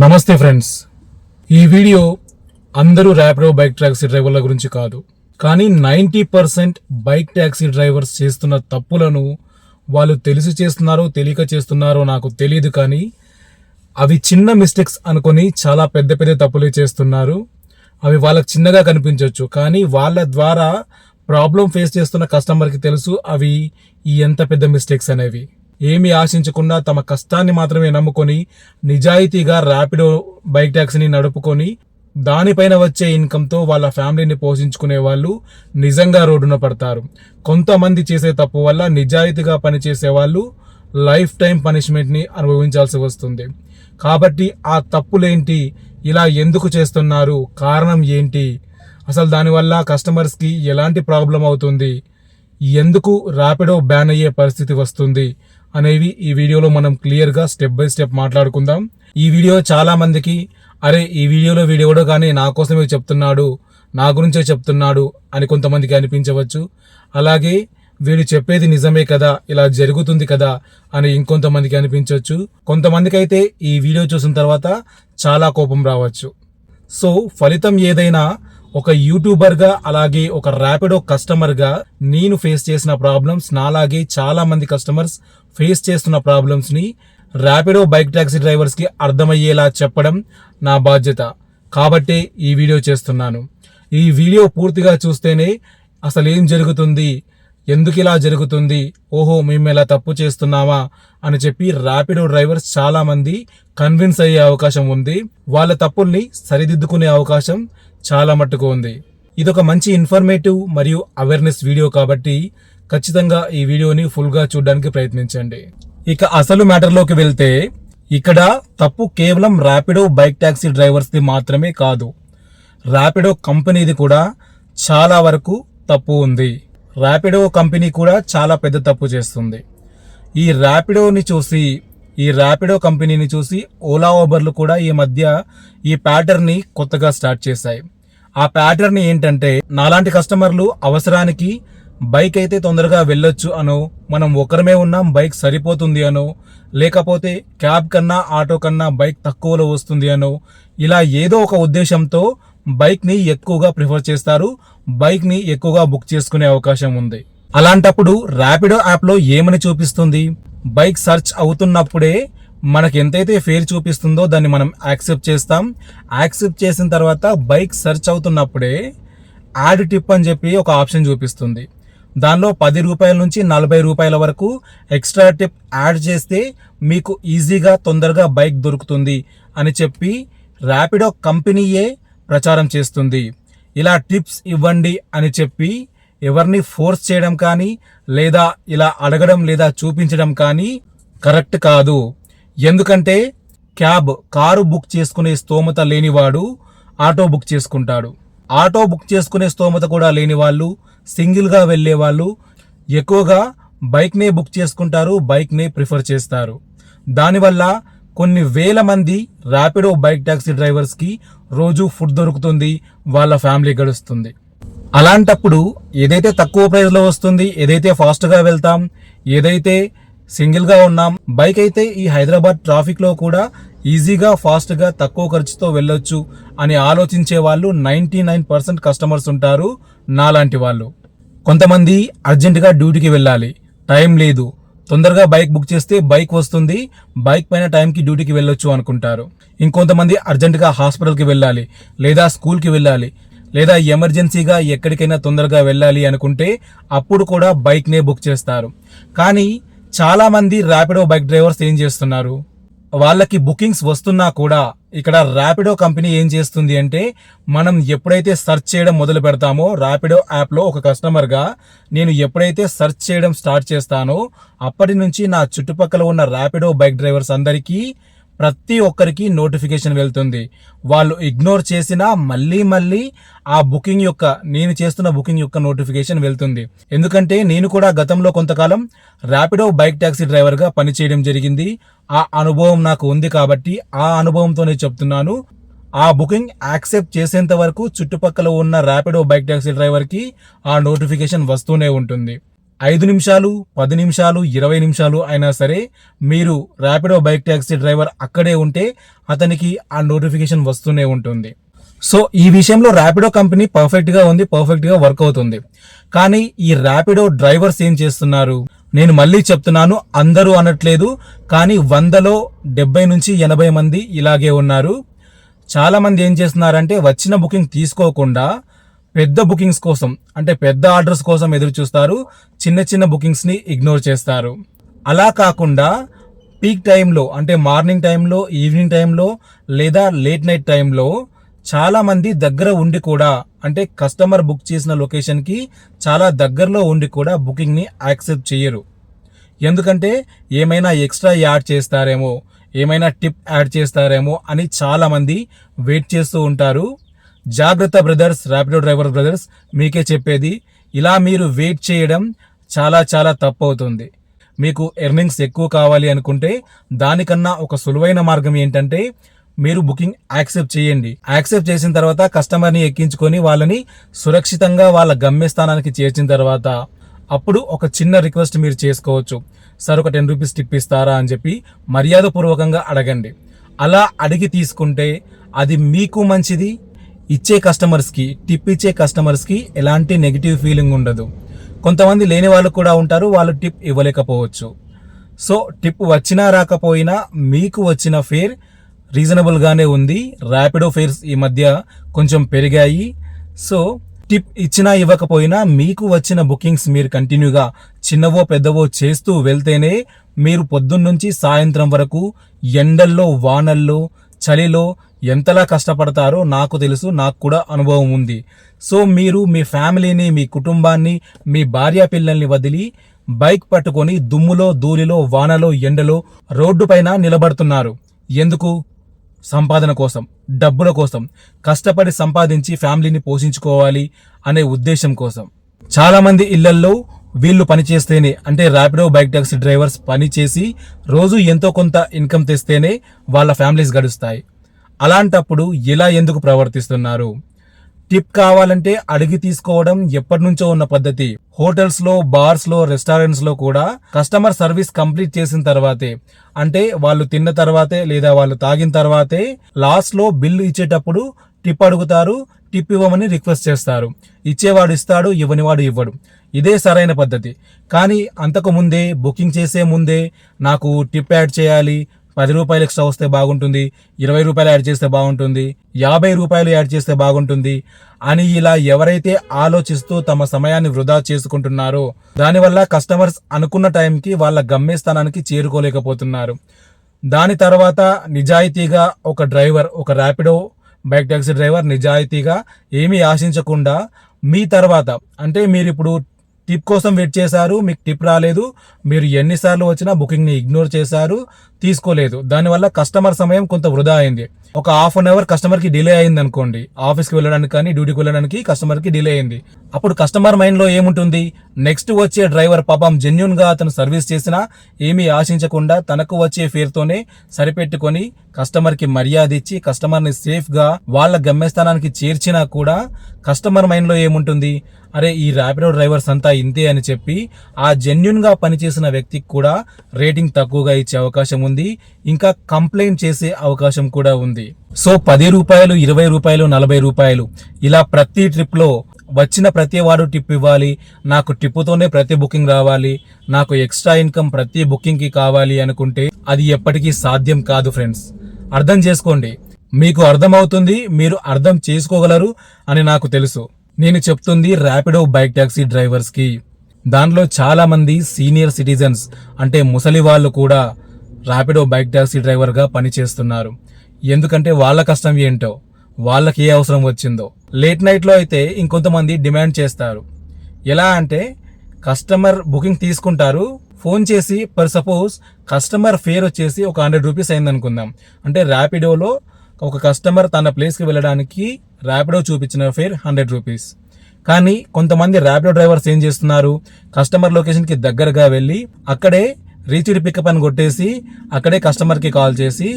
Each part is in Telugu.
నమస్తే ఫ్రెండ్స్, ఈ వీడియో అందరూ ర్యాపిడో బైక్ టాక్సీ డ్రైవర్ల గురించి కాదు, కానీ 90% బైక్ టాక్సీ డ్రైవర్స్ చేస్తున్న తప్పులను వాళ్ళు తెలిసి చేస్తున్నారో తెలియక చేస్తున్నారో నాకు తెలియదు, కానీ అవి చిన్న మిస్టేక్స్ అనుకొని చాలా పెద్ద పెద్ద తప్పులే చేస్తున్నారు. అవి వాళ్ళకి చిన్నగా కనిపించవచ్చు, కానీ వాళ్ళ ద్వారా ప్రాబ్లం ఫేస్ చేస్తున్న కస్టమర్కి తెలుసు అవి ఎంత పెద్ద మిస్టేక్స్ అనేవి. ఏమీ ఆశించకుండా తమ కష్టాన్ని మాత్రమే నమ్ముకొని నిజాయితీగా ర్యాపిడో బైక్ ట్యాక్సీని నడుపుకొని దానిపైన వచ్చే ఇన్కంతో వాళ్ళ ఫ్యామిలీని పోషించుకునే వాళ్ళు నిజంగా రోడ్డున పడతారు. కొంతమంది చేసే తప్పు వల్ల నిజాయితీగా పనిచేసే వాళ్ళు లైఫ్ టైం పనిష్మెంట్ని అనుభవించాల్సి వస్తుంది. కాబట్టి ఆ తప్పులేంటి, ఇలా ఎందుకు చేస్తున్నారు, కారణం ఏంటి, అసలు దానివల్ల కస్టమర్స్కి ఎలాంటి ప్రాబ్లం అవుతుంది, ఎందుకు ర్యాపిడో బ్యాన్ అయ్యే పరిస్థితి వస్తుంది అనేవి ఈ వీడియోలో మనం క్లియర్గా స్టెప్ బై స్టెప్ మాట్లాడుకుందాం. ఈ వీడియో చాలా మందికి అరే ఈ వీడియోలో వీడియోడో కానీ నా కోసమే చెప్తున్నాడు, నా గురించే చెప్తున్నాడు అని కొంతమందికి అనిపించవచ్చు. అలాగే వీడు చెప్పేది నిజమే కదా, ఇలా జరుగుతుంది కదా అని ఇంకొంతమందికి అనిపించవచ్చు. కొంతమందికి అయితే ఈ వీడియో చూసిన తర్వాత చాలా కోపం రావచ్చు. సో ఫలితం ఏదైనా ఒక యూట్యూబర్గా అలాగే ఒక ర్యాపిడో కస్టమర్గా నేను ఫేస్ చేసిన ప్రాబ్లమ్స్, నాలాగే చాలా మంది కస్టమర్స్ ఫేస్ చేస్తున్న ప్రాబ్లమ్స్ని ర్యాపిడో బైక్ టాక్సీ డ్రైవర్స్కి అర్థమయ్యేలా చెప్పడం నా బాధ్యత. కాబట్టే ఈ వీడియో చేస్తున్నాను. ఈ వీడియో పూర్తిగా చూస్తేనే అసలు ఏం జరుగుతుంది, ఎందుకు ఇలా జరుగుతుంది, ఓహో మేము ఇలా తప్పు చేస్తున్నామా అని చెప్పి ర్యాపిడో డ్రైవర్స్ చాలా మంది కన్విన్స్ అయ్యే అవకాశం ఉంది. వాళ్ళ తప్పుల్ని సరిదిద్దుకునే అవకాశం చాలా మట్టుకు ఉంది. ఇదొక మంచి ఇన్ఫర్మేటివ్ మరియు అవేర్నెస్ వీడియో కాబట్టి ఖచ్చితంగా ఈ వీడియోని ఫుల్గా చూడడానికి ప్రయత్నించండి. ఇక అసలు మ్యాటర్లోకి వెళ్తే ఇక్కడ తప్పు కేవలం ర్యాపిడో బైక్ టాక్సీ డ్రైవర్స్ది మాత్రమే కాదు, ర్యాపిడో కంపెనీది కూడా చాలా వరకు తప్పు ఉంది. ర్యాపిడో కంపెనీ కూడా చాలా పెద్ద తప్పు చేస్తుంది. ఈ ర్యాపిడో కంపెనీని చూసి ఓలా ఊబర్లు కూడా ఈ మధ్య ఈ ప్యాటర్న్ని కొత్తగా స్టార్ట్ చేశాయి. ఆ ప్యాటర్న్ ఏంటంటే, నాలాంటి కస్టమర్లు అవసరానికి బైక్ అయితే తొందరగా వెళ్ళొచ్చు అనో, మనం ఒకరమే ఉన్నాం బైక్ సరిపోతుంది అనో, లేకపోతే క్యాబ్ కన్నా ఆటో కన్నా బైక్ తక్కువలో వస్తుంది అనో, ఇలా ఏదో ఒక ఉద్దేశంతో బైక్ని ఎక్కువగా ప్రిఫర్ చేస్తారు, బైక్ని ఎక్కువగా బుక్ చేసుకునే అవకాశం ఉంది. అలాంటప్పుడు ర్యాపిడో యాప్లో ఏమని చూపిస్తుంది, బైక్ సెర్చ్ అవుతున్నప్పుడే మనకి ఎంతైతే ఫేర్ చూపిస్తుందో దాన్ని మనం యాక్సెప్ట్ చేస్తాం. యాక్సెప్ట్ చేసిన తర్వాత బైక్ సెర్చ్ అవుతున్నప్పుడే యాడ్ టిప్ అని చెప్పి ఒక ఆప్షన్ చూపిస్తుంది. దానిలో 10 రూపాయల నుంచి 40 రూపాయల వరకు ఎక్స్ట్రా టిప్ యాడ్ చేస్తే మీకు ఈజీగా తొందరగా బైక్ దొరుకుతుంది అని చెప్పి ర్యాపిడో కంపెనీయే ప్రచారం చేస్తుంది. ఇలా టిప్స్ ఇవ్వండి అని చెప్పి ఎవరిని ఫోర్స్ చేయడం కానీ లేదా ఇలా అడగడం లేదా చూపించడం కానీ కరెక్ట్ కాదు. ఎందుకంటే కారు బుక్ చేసుకునే స్తోమత లేనివాడు ఆటో బుక్ చేసుకుంటాడు. ఆటో బుక్ చేసుకునే స్తోమత కూడా లేని వాళ్ళు, సింగిల్గా వెళ్ళే వాళ్ళు ఎక్కువగా బైక్నే బుక్ చేసుకుంటారు, బైక్నే ప్రిఫర్ చేస్తారు. దానివల్ల కొన్ని వేల మంది ర్యాపిడో బైక్ టాక్సీ డ్రైవర్స్కి రోజు ఫుడ్ దొరుకుతుంది, వాళ్ళ ఫ్యామిలీ గడుస్తుంది. అలాంటప్పుడు ఏదైతే తక్కువ ప్రైస్లో వస్తుంది, ఏదైతే ఫాస్ట్గా వెళ్తాం, ఏదైతే సింగిల్గా ఉన్నాం, బైక్ అయితే ఈ హైదరాబాద్ ట్రాఫిక్లో కూడా ఈజీగా ఫాస్ట్గా తక్కువ ఖర్చుతో వెళ్ళొచ్చు అని ఆలోచించే వాళ్ళు 99% కస్టమర్స్ ఉంటారు, నాలాంటి వాళ్ళు. కొంతమంది అర్జెంటుగా డ్యూటీకి వెళ్ళాలి, టైం లేదు, తొందరగా బైక్ బుక్ చేస్తే బైక్ వస్తుంది, బైక్ పైన టైంకి డ్యూటీకి వెళ్ళొచ్చు అనుకుంటారు. ఇంకొంతమంది అర్జెంటుగా హాస్పిటల్కి వెళ్ళాలి, లేదా స్కూల్కి వెళ్ళాలి, లేదా ఎమర్జెన్సీగా ఎక్కడికైనా తొందరగా వెళ్ళాలి అనుకుంటే అప్పుడు కూడా బైక్నే బుక్ చేస్తారు. కానీ చాలామంది ర్యాపిడో బైక్ డ్రైవర్స్ ఏం చేస్తున్నారు, వాళ్ళకి బుకింగ్స్ వస్తున్నా కూడా ఇక్కడ ర్యాపిడో కంపెనీ ఏం చేస్తుంది అంటే, మనం ఎప్పుడైతే సెర్చ్ చేయడం మొదలు పెడతామో ర్యాపిడో యాప్లో ఒక కస్టమర్గా నేను ఎప్పుడైతే సెర్చ్ చేయడం స్టార్ట్ చేస్తానో అప్పటి నుంచి నా చుట్టుపక్కల ఉన్న ర్యాపిడో బైక్ డ్రైవర్స్ అందరికీ ప్రతి ఒక్కరికి నోటిఫికేషన్ వెళ్తుంది. వాళ్ళు ఇగ్నోర్ చేసినా మళ్ళీ ఆ నేను చేస్తున్న బుకింగ్ యొక్క నోటిఫికేషన్ వెళ్తుంది. ఎందుకంటే నేను కూడా గతంలో కొంతకాలం ర్యాపిడో బైక్ టాక్సీ డ్రైవర్గా పనిచేయడం జరిగింది. ఆ అనుభవం నాకు ఉంది కాబట్టి ఆ అనుభవంతోనే చెప్తున్నాను. ఆ బుకింగ్ యాక్సెప్ట్ చేసేంత వరకు చుట్టుపక్కల ఉన్న ర్యాపిడో బైక్ టాక్సీ డ్రైవర్కి ఆ నోటిఫికేషన్ వస్తూనే ఉంటుంది. 5 నిమిషాలు, 10 నిమిషాలు, 20 నిమిషాలు అయినా సరే మీరు ర్యాపిడో బైక్ ట్యాక్సీ డ్రైవర్ అక్కడే ఉంటే అతనికి ఆ నోటిఫికేషన్ వస్తూనే ఉంటుంది. సో ఈ విషయంలో ర్యాపిడో కంపెనీ పర్ఫెక్ట్గా ఉంది, పర్ఫెక్ట్గా వర్క్ అవుతుంది. కానీ ఈ ర్యాపిడో డ్రైవర్స్ ఏం చేస్తున్నారు? నేను మళ్ళీ చెప్తున్నాను, అందరూ అనట్లేదు, కానీ 100లో 70 నుంచి 80 మంది ఇలాగే ఉన్నారు. చాలా మంది ఏం చేస్తున్నారంటే వచ్చిన బుకింగ్ తీసుకోకుండా పెద్ద బుకింగ్స్ కోసం, అంటే పెద్ద ఆర్డర్స్ కోసం ఎదురు చూస్తారు, చిన్న చిన్న బుకింగ్స్ని ఇగ్నోర్ చేస్తారు. అలా కాకుండా పీక్ టైంలో, అంటే మార్నింగ్ టైంలో, ఈవినింగ్ టైంలో లేదా లేట్ నైట్ టైంలో చాలా మంది దగ్గర ఉండి కూడా, అంటే కస్టమర్ బుక్ చేసిన లొకేషన్కి చాలా దగ్గరలో ఉండి కూడా బుకింగ్ని యాక్సెప్ట్ చేయరు. ఎందుకంటే ఏమైనా ఎక్స్ట్రా యాడ్ చేస్తారేమో, ఏమైనా టిప్ యాడ్ చేస్తారేమో అని చాలా మంది వెయిట్ చేస్తూ ఉంటారు. జాగ్రత్త బ్రదర్స్, ర్యాపిడో డ్రైవర్ బ్రదర్స్, మీకే చెప్పేది, ఇలా మీరు వెయిట్ చేయడం చాలా చాలా తప్పు అవుతుంది. మీకు ఎర్నింగ్స్ ఎక్కువ కావాలి అనుకుంటే దానికన్నా ఒక సులువైన మార్గం ఏంటంటే మీరు బుకింగ్ యాక్సెప్ట్ చేయండి. యాక్సెప్ట్ చేసిన తర్వాత కస్టమర్ని ఎక్కించుకొని వాళ్ళని సురక్షితంగా వాళ్ళ గమ్యస్థానానికి చేర్చిన తర్వాత అప్పుడు ఒక చిన్న రిక్వెస్ట్ మీరు చేసుకోవచ్చు. సార్ ఒక 10 రూపీస్ టిప్ ఇస్తారా అని చెప్పి మర్యాదపూర్వకంగా అడగండి. అలా అడిగి తీసుకుంటే అది మీకు మంచిది, ఇచ్చే కస్టమర్స్కి, టిప్ ఇచ్చే కస్టమర్స్కి ఎలాంటి నెగిటివ్ ఫీలింగ్ ఉండదు. కొంతమంది లేని వాళ్ళు కూడా ఉంటారు, వాళ్ళు టిప్ ఇవ్వలేకపోవచ్చు. సో టిప్ వచ్చినా రాకపోయినా మీకు వచ్చిన ఫేర్ రీజనబుల్గానే ఉంది. ర్యాపిడో ఫేర్స్ ఈ మధ్య కొంచెం పెరిగాయి. సో టిప్ ఇచ్చినా ఇవ్వకపోయినా మీకు వచ్చిన బుకింగ్స్ మీరు కంటిన్యూగా చిన్నవో పెద్దవో చేస్తూ వెళ్తేనే మీరు పొద్దున్నుంచి సాయంత్రం వరకు ఎండల్లో, వానల్లో, చలిలో ఎంతలా కష్టపడతారో నాకు తెలుసు, నాకు కూడా అనుభవం ఉంది. సో మీరు మీ ఫ్యామిలీని, మీ కుటుంబాన్ని, మీ భార్య పిల్లల్ని వదిలి బైక్ పట్టుకొని దుమ్ములో, ధూళిలో, వానలో, ఎండలో రోడ్డు పైన నిలబడుతున్నారు. ఎందుకు? సంపాదన కోసం, డబ్బుల కోసం, కష్టపడి సంపాదించి ఫ్యామిలీని పోషించుకోవాలి అనే ఉద్దేశం కోసం. చాలా మంది ఇళ్లల్లో వీళ్ళు పని చేస్తేనే, అంటే ర్యాపిడో బైక్ టాక్సీ డ్రైవర్స్ పని చేసి రోజు ఎంతో కొంత ఇన్కమ్ తెస్తేనే వాళ్ళ ఫ్యామిలీస్ గడుస్తాయి. అలాంటప్పుడు ఇలా ఎందుకు ప్రవర్తిస్తున్నారు? టిప్ కావాలంటే అడిగి తీసుకోవడం ఎప్పటి నుంచో ఉన్న పద్ధతి. హోటల్స్ లో, బార్స్ లో, రెస్టారెంట్స్ లో కూడా కస్టమర్ సర్వీస్ కంప్లీట్ చేసిన తర్వాతే, అంటే వాళ్ళు తిన్న తర్వాతే లేదా వాళ్ళు తాగిన తర్వాతే లాస్ట్ లో బిల్లు ఇచ్చేటప్పుడు టిప్ అడుగుతారు, టిప్ ఇవ్వమని రిక్వెస్ట్ చేస్తారు. ఇచ్చేవాడు ఇస్తాడు, ఇవ్వనివాడు ఇవ్వడు. ఇదే సరైన పద్ధతి. కానీ అంతకు ముందే, బుకింగ్ చేసే ముందే నాకు టిప్ యాడ్ చేయాలి, 10 రూపాయలు ఎక్స్ట్రా వస్తే బాగుంటుంది, 20 రూపాయలు యాడ్ చేస్తే బాగుంటుంది, 50 రూపాయలు యాడ్ చేస్తే బాగుంటుంది అని ఇలా ఎవరైతే ఆలోచిస్తూ తమ సమయాన్ని వృధా చేసుకుంటున్నారో దానివల్ల కస్టమర్స్ అనుకున్న టైంకి వాళ్ళ గమ్యస్థానానికి చేరుకోలేకపోతున్నారు. దాని తర్వాత నిజాయితీగా ఒక డ్రైవర్, ఒక ర్యాపిడో బైక్ టాక్సీ డ్రైవర్ నిజాయితీగా ఏమీ ఆశించకుండా మీ తర్వాత, అంటే మీరు ఇప్పుడు టిప్ కోసం వెయిట్ చేశారు, మీకు టిప్ రాలేదు, మీరు ఎన్నిసార్లు వచ్చినా బుకింగ్ని ఇగ్నోర్ చేశారు, తీసుకోలేదు. దానివల్ల కస్టమర్ సమయం కొంత వృధా అయింది. ఒక హాఫ్ అన్ అవర్ కస్టమర్కి డిలే అయింది అనుకోండి, ఆఫీస్కి వెళ్ళడానికి కానీ డ్యూటీకి వెళ్ళడానికి కస్టమర్కి డిలే అయింది. అప్పుడు కస్టమర్ మైండ్లో ఏముంటుంది? నెక్స్ట్ వచ్చే డ్రైవర్ పాపం జెన్యూన్గా అతను సర్వీస్ చేసినా ఏమీ ఆశించకుండా తనకు వచ్చే ఫేర్తోనే సరిపెట్టుకొని కస్టమర్కి మర్యాద ఇచ్చి కస్టమర్ని సేఫ్గా వాళ్ళ గమ్యస్థానానికి చేర్చినా కూడా కస్టమర్ మైండ్లో ఏముంటుంది? అరే ఈ ర్యాపిడో డ్రైవర్స్ అంతా ఇంతే అని చెప్పి ఆ జెన్యూన్గా పనిచేసిన వ్యక్తికి కూడా రేటింగ్ తక్కువగా ఇచ్చే అవకాశం ఉంది, ఇంకా కంప్లైంట్ చేసే అవకాశం కూడా ఉంది. సో 10 రూపాయలు, 20 రూపాయలు, 40 రూపాయలు ఇలా ప్రతి ట్రిప్లో వచ్చిన ప్రతి వాడు టిప్ ఇవ్వాలి, నాకు టిప్పుతోనే ప్రతి బుకింగ్ రావాలి, నాకు ఎక్స్ట్రా ఇన్కమ్ ప్రతి బుకింగ్కి కావాలి అనుకుంటే అది ఎప్పటికీ సాధ్యం కాదు ఫ్రెండ్స్. అర్థం చేసుకోండి. మీకు అర్థమవుతుంది, మీరు అర్థం చేసుకోగలరు అని నాకు తెలుసు. నేను చెప్తుంది ర్యాపిడో బైక్ టాక్సీ డ్రైవర్స్కి. దానిలో చాలా మంది సీనియర్ సిటిజన్స్, అంటే ముసలి వాళ్ళు కూడా ర్యాపిడో బైక్ టాక్సీ డ్రైవర్గా పనిచేస్తున్నారు. ఎందుకంటే వాళ్ళ కష్టం ఏంటో, వాళ్ళకి ఏ అవసరం వచ్చిందో. లేట్ నైట్లో అయితే ఇంకొంతమంది డిమాండ్ చేస్తారు. ఎలా అంటే కస్టమర్ బుకింగ్ తీసుకుంటారు, ఫోన్ చేసి పర్ సపోజ్ కస్టమర్ ఫేర్ వచ్చేసి ఒక 100 రూపీస్ అయింది అనుకుందాం. అంటే ర్యాపిడోలో ఒక కస్టమర్ తన ప్లేస్కి వెళ్ళడానికి ర్యాపిడో చూపించిన ఫేర్ 100 రూపీస్. కానీ కొంతమంది ర్యాపిడో డ్రైవర్స్ ఏం చేస్తున్నారు? కస్టమర్ లొకేషన్కి దగ్గరగా వెళ్ళి అక్కడే రీచ్డ్ పికప్ అని కొట్టేసి అక్కడే కస్టమర్కి కాల్ చేసి,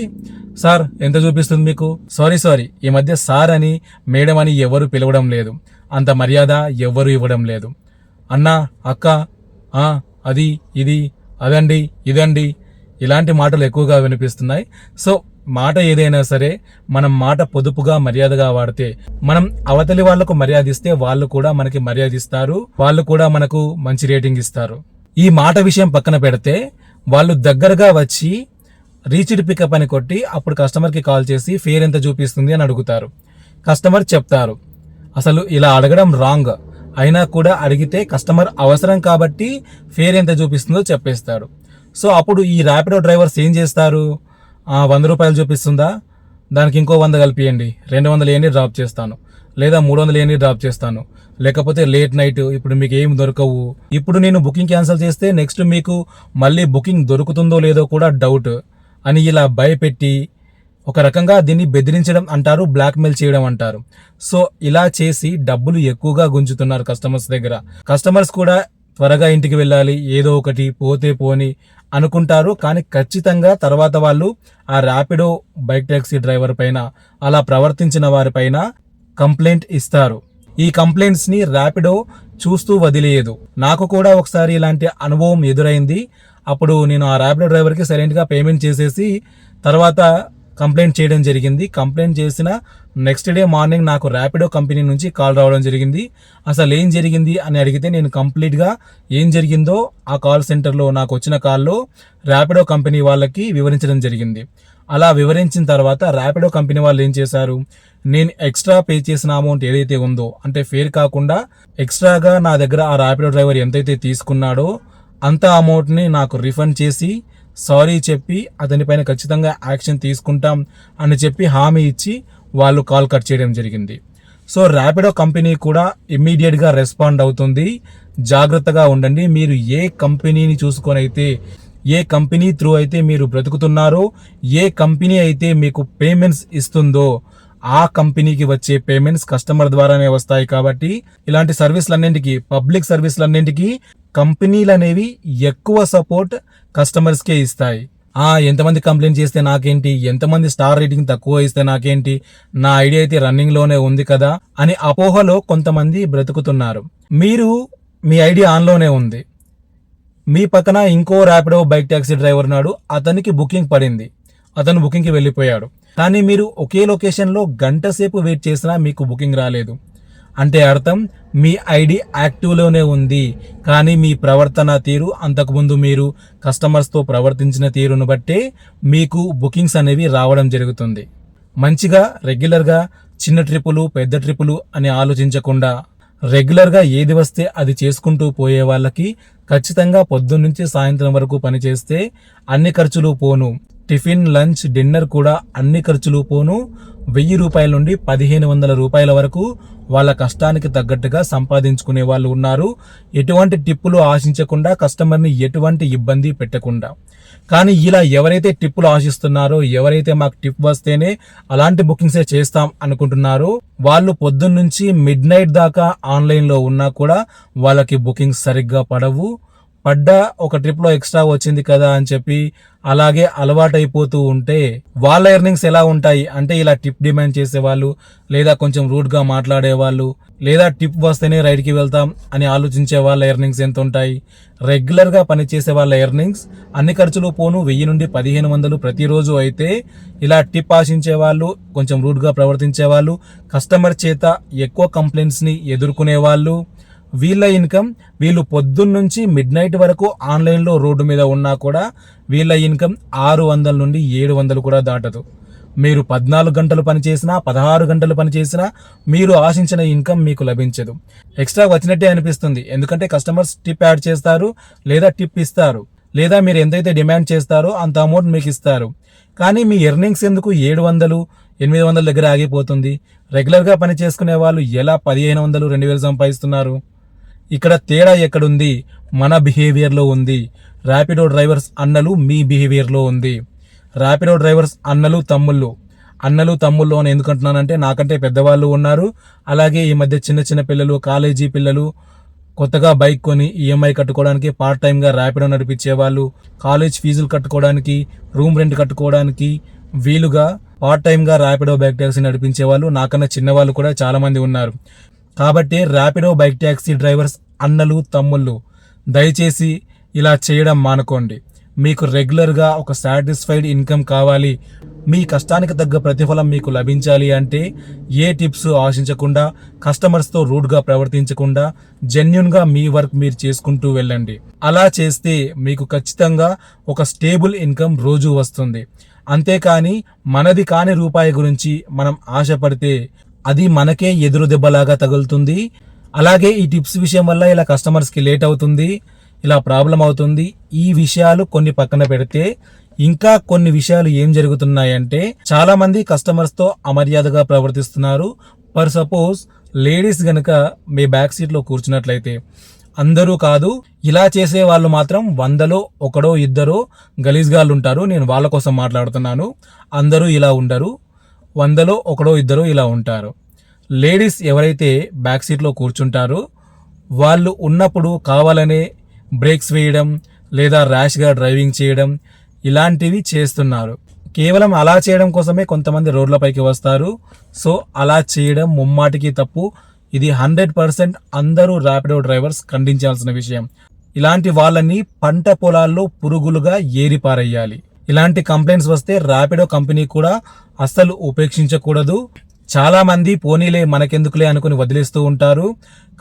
సార్ ఎంత చూపిస్తుంది మీకు? సారీ ఈ మధ్య సార్ అని, మేడం అని ఎవరు పిలవడం లేదు, అంత మర్యాద ఎవరు ఇవ్వడం లేదు. అన్నా, అక్క అది ఇది అదండి ఇదండి ఇలాంటి మాటలు ఎక్కువగా వినిపిస్తున్నాయి. సో మాట ఏదైనా సరే మనం మాట పొదుపుగా మర్యాదగా వాడితే, మనం అవతలి వాళ్లకు మర్యాద ఇస్తే వాళ్ళు కూడా మనకి మర్యాద ఇస్తారు, వాళ్ళు కూడా మనకు మంచి రేటింగ్ ఇస్తారు. ఈ మాట విషయం పక్కన పెడితే వాళ్ళు దగ్గరగా వచ్చి రీచ్డ్ పికప్ అని కొట్టి అప్పుడు కస్టమర్కి కాల్ చేసి ఫేర్ ఎంత చూపిస్తుంది అని అడుగుతారు. కస్టమర్ చెప్తారు. అసలు ఇలా అడగడం రాంగ్, అయినా కూడా అడిగితే కస్టమర్ అవసరం కాబట్టి ఫేర్ ఎంత చూపిస్తుందో చెప్పేస్తాడు. సో అప్పుడు ఈ ర్యాపిడో డ్రైవర్స్ ఏం చేస్తారు, 100 రూపాయలు చూపిస్తుందా, దానికి ఇంకో 100 కలిపియండి, 200 ఏంటి డ్రాప్ చేస్తాను, లేదా 300 ఏంటి డ్రాప్ చేస్తాను, లేకపోతే లేట్ నైట్ ఇప్పుడు మీకు ఏం దొరకవు, ఇప్పుడు నేను బుకింగ్ క్యాన్సిల్ చేస్తే నెక్స్ట్ మీకు మళ్ళీ బుకింగ్ దొరుకుతుందో లేదో కూడా డౌట్ అని ఇలా భయపెట్టి ఒక రకంగా దీన్ని బెదిరించడం అంటారు, బ్లాక్మెయిల్ చేయడం అంటారు. సో ఇలా చేసి డబ్బులు ఎక్కువగా గుంజుతున్నారు కస్టమర్స్ దగ్గర. కస్టమర్స్ కూడా త్వరగా ఇంటికి వెళ్ళాలి, ఏదో ఒకటి పోతే పోని అనుకుంటారు. కానీ ఖచ్చితంగా తర్వాత వాళ్ళు ఆ ర్యాపిడో బైక్ టాక్సీ డ్రైవర్ పైన, అలా ప్రవర్తించిన వారిపైన కంప్లైంట్ ఇస్తారు. ఈ కంప్లైంట్స్ ని ర్యాపిడో చూస్తూ వదిలేయదు. నాకు కూడా ఒకసారి ఇలాంటి అనుభవం ఎదురైంది. అప్పుడు నేను ఆ ర్యాపిడో డ్రైవర్కి సైలెంట్గా పేమెంట్ చేసేసి తర్వాత కంప్లైంట్ చేయడం జరిగింది. కంప్లైంట్ చేసిన నెక్స్ట్ డే మార్నింగ్ నాకు ర్యాపిడో కంపెనీ నుంచి కాల్ రావడం జరిగింది. అసలు ఏం జరిగింది అని అడిగితే నేను కంప్లీట్గా ఏం జరిగిందో ఆ కాల్ సెంటర్లో నాకు వచ్చిన కాల్లో ర్యాపిడో కంపెనీ వాళ్ళకి వివరించడం జరిగింది. అలా వివరించిన తర్వాత ర్యాపిడో కంపెనీ వాళ్ళు ఏం చేశారు, నేను ఎక్స్ట్రా పే చేసిన అమౌంట్ ఏదైతే ఉందో, అంటే ఫేర్ కాకుండా ఎక్స్ట్రాగా నా దగ్గర ఆ ర్యాపిడో డ్రైవర్ ఎంతైతే తీసుకున్నాడో అంత అమౌంట్ని నాకు రిఫండ్ చేసి సారీ చెప్పి అతనిపైన ఖచ్చితంగా యాక్షన్ తీసుకుంటాం అని చెప్పి హామీ ఇచ్చి వాళ్ళు కాల్ కట్ చేయడం జరిగింది. సో ర్యాపిడో కంపెనీ కూడా ఇమ్మీడియట్గా రెస్పాండ్ అవుతుంది. జాగ్రత్తగా ఉండండి. మీరు ఏ కంపెనీని చూసుకొని అయితే, ఏ కంపెనీ త్రూ అయితే మీరు బ్రతుకుతున్నారో, ఏ కంపెనీ అయితే మీకు పేమెంట్స్ ఇస్తుందో ఆ కంపెనీకి వచ్చే పేమెంట్స్ కస్టమర్ ద్వారానే వస్తాయి. కాబట్టి ఇలాంటి సర్వీసులన్నింటికి, పబ్లిక్ సర్వీసులన్నింటికి కంపెనీలు అనేవి ఎక్కువ సపోర్ట్ కస్టమర్స్కే ఇస్తాయి. ఎంతమంది కంప్లైంట్ చేస్తే నాకేంటి, ఎంతమంది స్టార్ రేటింగ్ తక్కువ ఇస్తే నాకేంటి, నా ఐడియా అయితే రన్నింగ్లోనే ఉంది కదా అని అపోహలో కొంతమంది బ్రతుకుతున్నారు. మీరు మీ ఐడియా ఆన్లోనే ఉంది, మీ పక్కన ఇంకో ర్యాపిడో బైక్ టాక్సీ డ్రైవర్ నాడు, అతనికి బుకింగ్ పడింది, అతను బుకింగ్కి వెళ్ళిపోయాడు. కానీ మీరు ఒకే లొకేషన్లో గంట సేపు వెయిట్ చేసినా మీకు బుకింగ్ రాలేదు అంటే అర్థం మీ ఐడి యాక్టివ్లోనే ఉంది. కానీ మీ ప్రవర్తన తీరు, అంతకుముందు మీరు కస్టమర్స్తో ప్రవర్తించిన తీరును బట్టే మీకు బుకింగ్స్ అనేవి రావడం జరుగుతుంది. మంచిగా రెగ్యులర్గా చిన్న ట్రిప్పులు పెద్ద ట్రిప్పులు అని ఆలోచించకుండా రెగ్యులర్గా ఏది వస్తే అది చేసుకుంటూ పోయే వాళ్ళకి ఖచ్చితంగా పొద్దున్నుంచి సాయంత్రం వరకు పనిచేస్తే అన్ని ఖర్చులు పోను, టిఫిన్ లంచ్ డిన్నర్ కూడా అన్ని ఖర్చులు పోను, 1000 రూపాయల నుండి 1500 రూపాయల వరకు వాళ్ళ కష్టానికి తగ్గట్టుగా సంపాదించుకునే వాళ్ళు ఉన్నారు. ఎటువంటి టిప్పులు ఆశించకుండా, కస్టమర్ని ఎటువంటి ఇబ్బంది పెట్టకుండా. కానీ ఇలా ఎవరైతే టిప్పులు ఆశిస్తున్నారో, ఎవరైతే మాకు టిప్ వస్తేనే అలాంటి బుకింగ్సే చేస్తాం అనుకుంటున్నారో, వాళ్ళు పొద్దున్నుంచి మిడ్ నైట్ దాకా ఆన్లైన్లో ఉన్నా కూడా వాళ్ళకి బుకింగ్స్ సరిగ్గా పడవు. పడ్డా ఒక ట్రిప్లో ఎక్స్ట్రా వచ్చింది కదా అని చెప్పి అలాగే అలవాటైపోతూ ఉంటే వాళ్ళ ఎర్నింగ్స్ ఎలా ఉంటాయి అంటే, ఇలా టిప్ డిమాండ్ చేసేవాళ్ళు, లేదా కొంచెం రూడ్గా మాట్లాడేవాళ్ళు, లేదా టిప్ వస్తేనే రైడ్కి వెళ్తాం అని ఆలోచించే వాళ్ళ ఎర్నింగ్స్ ఎంత ఉంటాయి? రెగ్యులర్గా పనిచేసే వాళ్ళ ఎర్నింగ్స్ అన్ని ఖర్చులు పోను 1000 నుండి 1500 ప్రతిరోజు అయితే, ఇలా టిప్ ఆశించే వాళ్ళు, కొంచెం రూడ్గా ప్రవర్తించే వాళ్ళు, కస్టమర్ చేత ఎక్కువ కంప్లైంట్స్ని ఎదుర్కొనే వాళ్ళు, వీళ్ళ ఇన్కమ్, వీళ్ళు పొద్దున్నుంచి మిడ్ నైట్ వరకు ఆన్లైన్లో రోడ్డు మీద ఉన్నా కూడా వీళ్ళ ఇన్కమ్ 600 నుండి 700 కూడా దాటదు. మీరు 14 గంటలు పనిచేసినా, 16 గంటలు పనిచేసినా మీరు ఆశించిన ఇన్కమ్ మీకు లభించదు. ఎక్స్ట్రా వచ్చినట్టే అనిపిస్తుంది, ఎందుకంటే కస్టమర్స్ టిప్ యాడ్ చేస్తారు, లేదా టిప్ ఇస్తారు, లేదా మీరు ఎంతైతే డిమాండ్ చేస్తారో అంత అమౌంట్ మీకు ఇస్తారు. కానీ మీ ఎర్నింగ్స్ ఎందుకు 700, 800 దగ్గర ఆగిపోతుంది? రెగ్యులర్గా పని చేసుకునే వాళ్ళు ఎలా 1500, 2000 సంపాదిస్తున్నారు? ఇక్కడ తేడా ఎక్కడుంది? మన బిహేవియర్లో ఉంది. ర్యాపిడో డ్రైవర్స్ అన్నలు మీ బిహేవియర్లో ఉంది. ర్యాపిడో డ్రైవర్స్ అన్నలు తమ్ముళ్ళు అని ఎందుకంటున్నానంటే, నాకంటే పెద్దవాళ్ళు ఉన్నారు, అలాగే ఈ మధ్య చిన్న చిన్న పిల్లలు, కాలేజీ పిల్లలు కొత్తగా బైక్ కొని ఈఎంఐ కట్టుకోవడానికి పార్ట్ టైంగా ర్యాపిడో నడిపించే వాళ్ళు, కాలేజ్ ఫీజులు కట్టుకోవడానికి, రూమ్ రెంట్ కట్టుకోవడానికి వీలుగా పార్ట్ టైంగా ర్యాపిడో బైక్ ట్యాక్సీ నడిపించే వాళ్ళు నాకన్నా చిన్నవాళ్ళు కూడా చాలా మంది ఉన్నారు. కాబట్టి ర్యాపిడో బైక్ ట్యాక్సీ డ్రైవర్స్ అన్నలు తమ్ముళ్ళు, దయచేసి ఇలా చేయడం మానుకోండి. మీకు రెగ్యులర్గా ఒక సాటిస్ఫైడ్ ఇన్కమ్ కావాలి, మీ కష్టానికి తగ్గ ప్రతిఫలం మీకు లభించాలి అంటే ఏ టిప్స్ ఆశించకుండా, కస్టమర్స్తో రూడ్గా ప్రవర్తించకుండా జెన్యున్గా మీ వర్క్ మీరు చేసుకుంటూ వెళ్ళండి. అలా చేస్తే మీకు ఖచ్చితంగా ఒక స్టేబుల్ ఇన్కమ్ రోజు వస్తుంది. అంతేకాని మనది కాని రూపాయి గురించి మనం ఆశపడితే అది మనకే ఎదురు దెబ్బలాగా తగులుతుంది. అలాగే ఈ టిప్స్ విషయం వల్ల ఇలా కస్టమర్స్కి లేట్ అవుతుంది, ఇలా ప్రాబ్లం అవుతుంది. ఈ విషయాలు కొన్ని పక్కన పెడితే ఇంకా కొన్ని విషయాలు ఏం జరుగుతున్నాయంటే, చాలా మంది కస్టమర్స్తో అమర్యాదగా ప్రవర్తిస్తున్నారు. ఫర్ సపోజ్ లేడీస్ గనక మీ బ్యాక్ సీట్లో కూర్చున్నట్లయితే, అందరూ కాదు, ఇలా చేసే వాళ్ళు మాత్రం 100లో 1 2 గలీజ్గాళ్ళు ఉంటారు. నేను వాళ్ళ కోసం మాట్లాడుతున్నాను. అందరూ ఇలా ఉండరు, 100లో 1 2 ఇలా ఉంటారు. లేడీస్ ఎవరైతే బ్యాక్ సీట్లో కూర్చుంటారో వాళ్ళు ఉన్నప్పుడు కావాలనే బ్రేక్స్ వేయడం లేదా ర్యాష్గా డ్రైవింగ్ చేయడం ఇలాంటివి చేస్తున్నారు. కేవలం అలా చేయడం కోసమే కొంతమంది రోడ్లపైకి వస్తారు. సో అలా చేయడం ముమ్మాటికి తప్పు. ఇది 100% అందరూ ర్యాపిడో డ్రైవర్స్ ఖండించాల్సిన విషయం. ఇలాంటి వాళ్ళని పంట పొలాల్లో పురుగులుగా ఏరిపారేయాలి. ఇలాంటి కంప్లైంట్స్ వస్తే ర్యాపిడో కంపెనీ కూడా అస్సలు ఉపేక్షించకూడదు. చాలా మంది పోనీలే మనకెందుకులే అనుకుని వదిలేస్తూ ఉంటారు.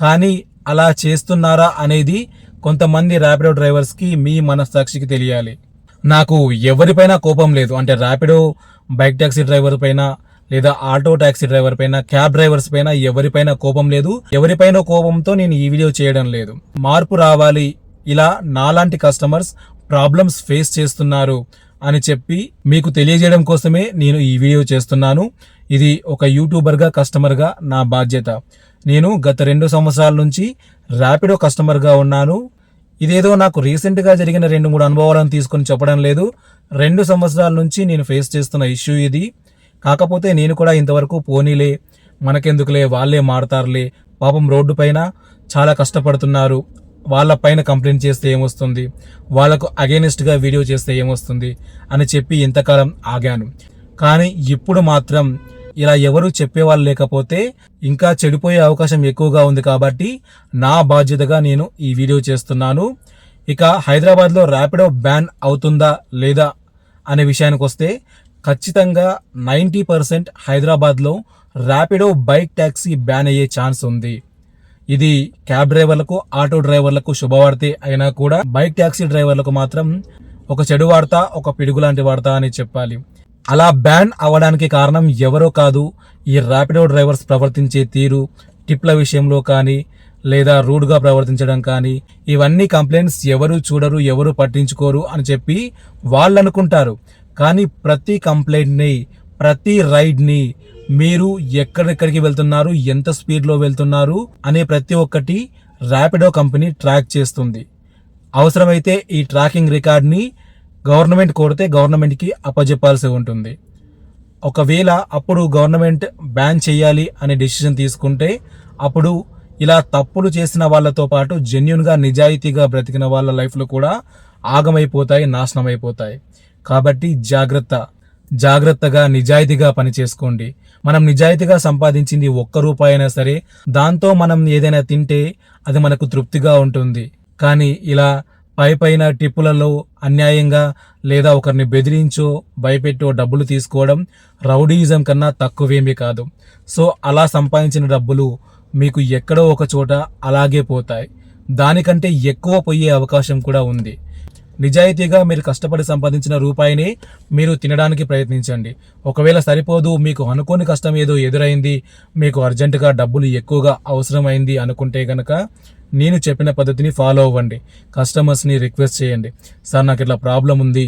కానీ అలా చేస్తున్నారా అనేది కొంతమంది ర్యాపిడో డ్రైవర్స్కి, మీ మనస్సాక్షికి తెలియాలి. నాకు ఎవరిపైన కోపం లేదు, అంటే ర్యాపిడో బైక్ ట్యాక్సీ డ్రైవర్ పైన లేదా ఆటో ట్యాక్సీ డ్రైవర్ పైన, క్యాబ్ డ్రైవర్స్ పైన ఎవరిపైన కోపం లేదు. ఎవరిపైన కోపంతో నేను ఈ వీడియో చేయడం లేదు. మార్పు రావాలి, ఇలా నాలాంటి కస్టమర్స్ ప్రాబ్లమ్స్ ఫేస్ చేస్తున్నారు అని చెప్పి మీకు తెలియజేయడం కోసమే నేను ఈ వీడియో చేస్తున్నాను. ఇది ఒక యూట్యూబర్గా, కస్టమర్గా నా బాధ్యత. నేను గత 2 సంవత్సరాల నుంచి ర్యాపిడో కస్టమర్గా ఉన్నాను. ఇదేదో నాకు రీసెంట్గా జరిగిన 2-3 అనుభవాలను తీసుకొని చెప్పడం లేదు. 2 సంవత్సరాల నుంచి నేను ఫేస్ చేస్తున్న ఇష్యూ ఇది. కాకపోతే నేను కూడా ఇంతవరకు పోనీలే మనకెందుకులే, వాళ్ళే మారతారులే, పాపం రోడ్డు పైన చాలా కష్టపడుతున్నారు, వాళ్ళ పైన కంప్లైంట్ చేస్తే ఏమొస్తుంది, వాళ్ళకు అగైనెస్ట్గా వీడియో చేస్తే ఏమొస్తుంది అని చెప్పి ఇంతకాలం ఆగాను. కానీ ఇప్పుడు మాత్రం ఇలా ఎవరు చెప్పేవాళ్ళు లేకపోతే ఇంకా చెడిపోయే అవకాశం ఎక్కువగా ఉంది. కాబట్టి నా బాధ్యతగా నేను ఈ వీడియో చేస్తున్నాను. ఇక హైదరాబాద్లో ర్యాపిడో బ్యాన్ అవుతుందా లేదా అనే విషయానికి వస్తే, ఖచ్చితంగా 90% హైదరాబాద్లో ర్యాపిడో బైక్ ట్యాక్సీ బ్యాన్ అయ్యే ఛాన్స్ ఉంది. ఇది క్యాబ్ డ్రైవర్లకు, ఆటో డ్రైవర్లకు శుభవార్తే అయినా కూడా బైక్ ట్యాక్సీ డ్రైవర్లకు మాత్రం ఒక చెడు వార్త, ఒక పిడుగు లాంటి వార్త అని చెప్పాలి. అలా బ్యాన్ అవ్వడానికి కారణం ఎవరో కాదు, ఈ ర్యాపిడో డ్రైవర్స్ ప్రవర్తించే తీరు, టిప్ల విషయంలో కానీ లేదా రూడ్గా ప్రవర్తించడం కానీ, ఇవన్నీ కంప్లైంట్స్ ఎవరు చూడరు, ఎవరు పట్టించుకోరు అని చెప్పి వాళ్ళు అనుకుంటారు. కానీ ప్రతి కంప్లైంట్ని, ప్రతి రైడ్ని, మీరు ఎక్కడెక్కడికి వెళ్తున్నారు, ఎంత స్పీడ్లో వెళ్తున్నారు అనే ప్రతి ఒక్కటి ర్యాపిడో కంపెనీ ట్రాక్ చేస్తుంది. అవసరమైతే ఈ ట్రాకింగ్ రికార్డ్ని గవర్నమెంట్ కోరితే గవర్నమెంట్కి అప్పజెప్పాల్సి ఉంటుంది. ఒకవేళ అప్పుడు గవర్నమెంట్ బ్యాన్ చేయాలి అనే డెసిషన్ తీసుకుంటే, అప్పుడు ఇలా తప్పులు చేసిన వాళ్ళతో పాటు జెన్యున్గా, నిజాయితీగా బ్రతికిన వాళ్ళ లైఫ్లు కూడా ఆగమైపోతాయి, నాశనం అయిపోతాయి. కాబట్టి జాగ్రత్తగా, నిజాయితీగా పని చేసుకోండి. మనం నిజాయితీగా సంపాదించింది 1 రూపాయి అయినా సరే, దాంతో మనం ఏదైనా తింటే అది మనకు తృప్తిగా ఉంటుంది. కానీ ఇలా పైన టిప్పులలో అన్యాయంగా లేదా ఒకరిని బెదిరించో, భయపెట్టో డబ్బులు తీసుకోవడం రౌడీయిజం కన్నా తక్కువేమీ కాదు. సో అలా సంపాదించిన డబ్బులు మీకు ఎక్కడో ఒక చోట అలాగే పోతాయి. దానికంటే ఎక్కువ పోయే అవకాశం కూడా ఉంది. నిజాయితీగా మీరు కష్టపడి సంపాదించిన రూపాయిని మీరు తినడానికి ప్రయత్నించండి. ఒకవేళ సరిపోదు, మీకు అనుకోని కష్టం ఏదో ఎదురైంది, మీకు అర్జెంటుగా డబ్బులు ఎక్కువగా అవసరమైంది అనుకుంటే గనక నేను చెప్పిన పద్ధతిని ఫాలో అవ్వండి. కస్టమర్స్ని రిక్వెస్ట్ చేయండి, సార్ నాకు ఇట్లా ప్రాబ్లం ఉంది,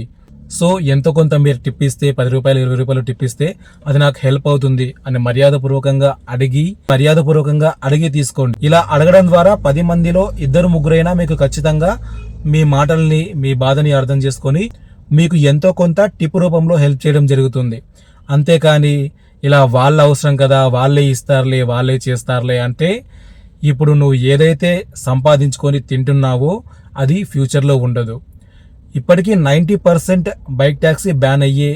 సో ఎంతో కొంత మీరు టిప్ ఇస్తే, 10 రూపాయలు 20 రూపాయలు టిప్ ఇస్తే అది నాకు హెల్ప్ అవుతుంది అని మర్యాదపూర్వకంగా అడిగి తీసుకోండి. ఇలా అడగడం ద్వారా 10 మందిలో 2-3 మీకు ఖచ్చితంగా మీ మాటల్ని, మీ బాధని అర్థం చేసుకొని మీకు ఎంతో కొంత టిప్ రూపంలో హెల్ప్ చేయడం జరుగుతుంది. అంతేకాని ఇలా వాళ్ళ అవసరం కదా, వాళ్ళే ఇస్తారులే, వాళ్ళే చేస్తారులే అంటే, ఇప్పుడు నువ్వు ఏదైతే సంపాదించుకొని తింటున్నావో అది ఫ్యూచర్లో ఉండదు. ఇప్పటికీ 90% బైక్ ట్యాక్సీ బ్యాన్ అయ్యే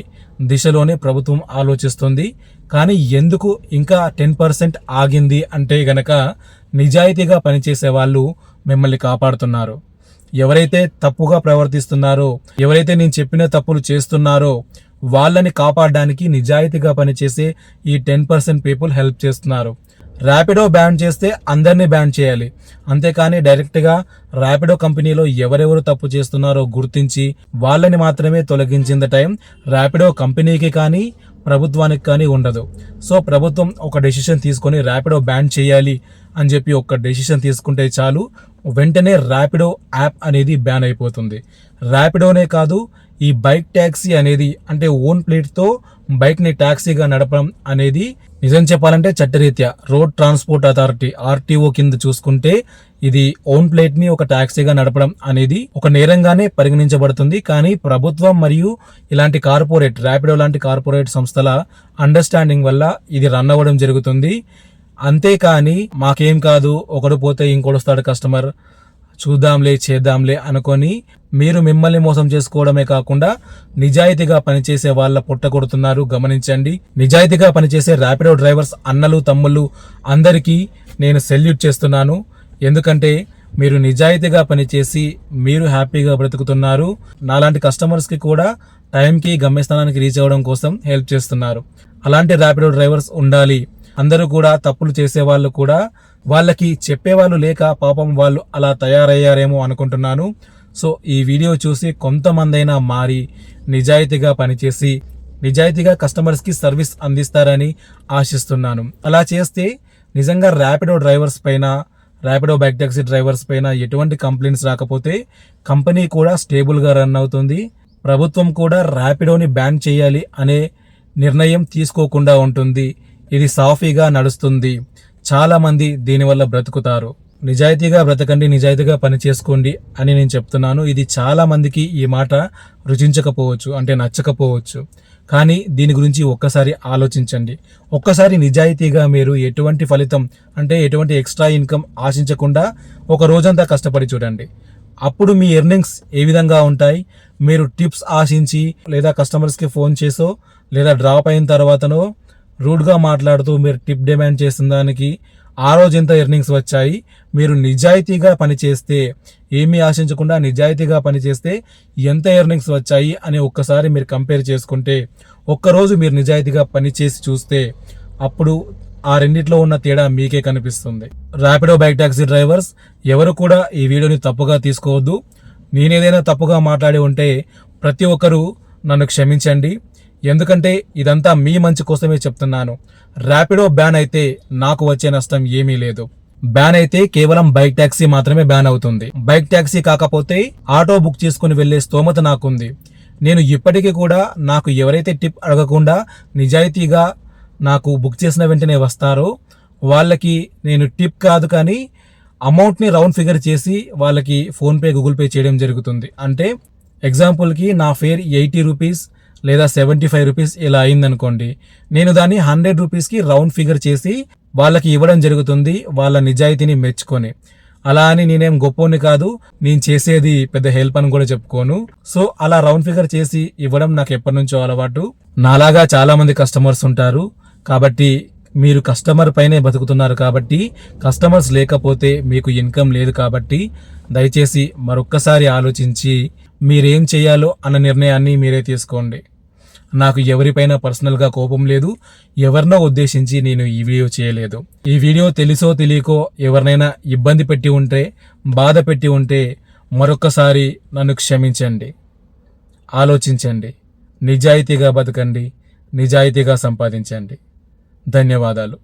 దిశలోనే ప్రభుత్వం ఆలోచిస్తుంది. కానీ ఎందుకు ఇంకా 10% ఆగింది అంటే గనక, నిజాయితీగా పనిచేసే వాళ్ళు మిమ్మల్ని కాపాడుతున్నారు. ఎవరైతే తప్పుగా ప్రవర్తిస్తున్నారో, ఎవరైతే నేను చెప్పిన తప్పులు చేస్తున్నారో వాళ్ళని కాపాడడానికి నిజాయితీగా పనిచేసే ఈ 10% పీపుల్ హెల్ప్ చేస్తున్నారు. ర్యాపిడో బ్యాన్ చేస్తే అందరినీ బ్యాన్ చేయాలి, అంతేకాని డైరెక్ట్గా ర్యాపిడో కంపెనీలో ఎవరెవరు తప్పు చేస్తున్నారో గుర్తించి వాళ్ళని మాత్రమే తొలగించిన టైం ర్యాపిడో కంపెనీకి కానీ ప్రభుత్వానికి కానీ ఉండదు. సో ప్రభుత్వం ఒక డెసిషన్ తీసుకొని ర్యాపిడో బ్యాన్ చేయాలి అని చెప్పి ఒక డెసిషన్ తీసుకుంటే చాలు, వెంటనే ర్యాపిడో యాప్ అనేది బ్యాన్ అయిపోతుంది. ర్యాపిడోనే కాదు, ఈ బైక్ ట్యాక్సీ అనేది అంటే ఓన్ ప్లేట్తో బైక్ని ట్యాక్సీగా నడపడం అనేది నిజం చెప్పాలంటే చట్టరీత్యా రోడ్ ట్రాన్స్పోర్ట్ అథారిటీ RTO కింద చూసుకుంటే ఇది ఓన్ ప్లేట్ ని ఒక ట్యాక్సీగా నడపడం అనేది ఒక నేరంగానే పరిగణించబడుతుంది. కానీ ప్రభుత్వం మరియు ఇలాంటి కార్పొరేట్ ర్యాపిడో లాంటి కార్పొరేట్ సంస్థల అండర్స్టాండింగ్ వల్ల ఇది రన్ అవ్వడం జరుగుతుంది. అంతేకాని మాకేం కాదు, ఒకడు పోతే ఇంకోటి వస్తాడు కస్టమర్, చూద్దాంలే చేద్దాంలే అనుకొని మీరు మిమ్మల్ని మోసం చేసుకోవడమే కాకుండా నిజాయితీగా పనిచేసే వాళ్ళ పొట్ట కొడుతున్నారు. గమనించండి. నిజాయితీగా పనిచేసే ర్యాపిడో డ్రైవర్స్ అన్నలు తమ్ముళ్ళు అందరికీ నేను సెల్యూట్ చేస్తున్నాను. ఎందుకంటే మీరు నిజాయితీగా పనిచేసి మీరు హ్యాపీగా బ్రతుకుతున్నారు. నాలాంటి కస్టమర్స్కి కూడా టైంకి గమ్యస్థానానికి రీచ్ అవ్వడం కోసం హెల్ప్ చేస్తున్నారు. అలాంటి ర్యాపిడో డ్రైవర్స్ ఉండాలి. అందరూ కూడా తప్పులు చేసే వాళ్ళు కూడా వాళ్ళకి చెప్పేవాళ్ళు లేక పాపం వాళ్ళు అలా తయారయ్యారేమో అనుకుంటున్నాను. సో ఈ వీడియో చూసి కొంతమందైనా మారి నిజాయితీగా పనిచేసి నిజాయితీగా కస్టమర్స్కి సర్వీస్ అందిస్తారని ఆశిస్తున్నాను. అలా చేస్తే నిజంగా ర్యాపిడో డ్రైవర్స్ పైన, ర్యాపిడో బైక్ టాక్సీ డ్రైవర్స్ పైన ఎటువంటి కంప్లైంట్స్ రాకపోతే కంపెనీ కూడా స్టేబుల్గా రన్ అవుతుంది. ప్రభుత్వం కూడా ర్యాపిడోని బ్యాన్ చేయాలి అనే నిర్ణయం తీసుకోకుండా ఉంటుంది. ఇది సాఫీగా నడుస్తుంది. చాలా మంది దీనివల్ల బ్రతుకుతారు. నిజాయితీగా బ్రతకండి, నిజాయితీగా పని చేసుకోండి అని నేను చెప్తున్నాను. ఇది చాలా మందికి ఈ మాట రుచించకపోవచ్చు, అంటే నచ్చకపోవచ్చు. కానీ దీని గురించి ఒక్కసారి ఆలోచించండి. ఒక్కసారి నిజాయితీగా మీరు ఎటువంటి ఫలితం అంటే ఎటువంటి ఎక్స్ట్రా ఇన్కమ్ ఆశించకుండా ఒక రోజంతా కష్టపడి చూడండి. అప్పుడు మీ ఎర్నింగ్స్ ఏ విధంగా ఉంటాయి? మీరు టిప్స్ ఆశించి లేదా కస్టమర్స్కి ఫోన్ చేసో లేదా డ్రాప్ అయిన తర్వాతనో రూడ్గా మాట్లాడుతూ మీరు టిప్ డిమాండ్ చేసిన దానికి ఆ రోజు ఎంత ఎర్నింగ్స్ వచ్చాయి? మీరు నిజాయితీగా పనిచేస్తే, ఏమీ ఆశించకుండా నిజాయితీగా పనిచేస్తే ఎంత ఎర్నింగ్స్ వచ్చాయి అని ఒక్కసారి మీరు కంపేర్ చేసుకుంటే, ఒక్కరోజు మీరు నిజాయితీగా పనిచేసి చూస్తే అప్పుడు ఆ రెండిట్లో ఉన్న తేడా మీకే కనిపిస్తుంది. ర్యాపిడో బైక్ టాక్సీ డ్రైవర్స్ ఎవరు కూడా ఈ వీడియోని తప్పుగా తీసుకోవద్దు. నేనేదైనా తప్పుగా మాట్లాడి ఉంటే ప్రతి ఒక్కరూ నన్ను క్షమించండి. ఎందుకంటే ఇదంతా మీ మంచి కోసమే చెప్తున్నాను. ర్యాపిడో బ్యాన్ అయితే నాకు వచ్చే నష్టం ఏమీ లేదు. బ్యాన్ అయితే కేవలం బైక్ ట్యాక్సీ మాత్రమే బ్యాన్ అవుతుంది. బైక్ ట్యాక్సీ కాకపోతే ఆటో బుక్ చేసుకుని వెళ్లే స్తోమత నాకుంది. నేను ఇప్పటికీ కూడా నాకు ఎవరైతే టిప్ అడగకుండా నిజాయితీగా నాకు బుక్ చేసిన వెంటనే వస్తారో వాళ్ళకి నేను టిప్ కాదు కానీ అమౌంట్ని రౌండ్ ఫిగర్ చేసి వాళ్ళకి ఫోన్పే, గూగుల్ పే చేయడం జరుగుతుంది. అంటే ఎగ్జాంపుల్కి నా ఫేర్ 80 రూపీస్ లేదా 75 రూపీస్ ఇలా అయిందనుకోండి, నేను దాన్ని 100 రూపీస్కి రౌండ్ ఫిగర్ చేసి వాళ్ళకి ఇవ్వడం జరుగుతుంది, వాళ్ళ నిజాయితీని మెచ్చుకొని. అలా అని నేనేం గొప్పోని కాదు, నేను చేసేది పెద్ద హెల్ప్ అని కూడా చెప్పుకోను. సో అలా రౌండ్ ఫిగర్ చేసి ఇవ్వడం నాకు ఎప్పటి నుంచో అలవాటు. నాలాగా చాలా మంది కస్టమర్స్ ఉంటారు కాబట్టి మీరు కస్టమర్ పైనే బతుకుతున్నారు కాబట్టి, కస్టమర్స్ లేకపోతే మీకు ఇన్కమ్ లేదు కాబట్టి దయచేసి మరొక్కసారి ఆలోచించి మీరేం చేయాలో అన్న నిర్ణయాన్ని మీరే తీసుకోండి. నాకు ఎవరిపైన పర్సనల్గా కోపం లేదు, ఎవరినో ఉద్దేశించి నేను ఈ వీడియో చేయలేదు. ఈ వీడియో తెలుసో తెలియకో ఎవరినైనా ఇబ్బంది పెట్టి ఉంటే, బాధ పెట్టి ఉంటే మరొక్కసారి నన్ను క్షమించండి. ఆలోచించండి, నిజాయితీగా బతకండి, నిజాయితీగా సంపాదించండి. ధన్యవాదాలు.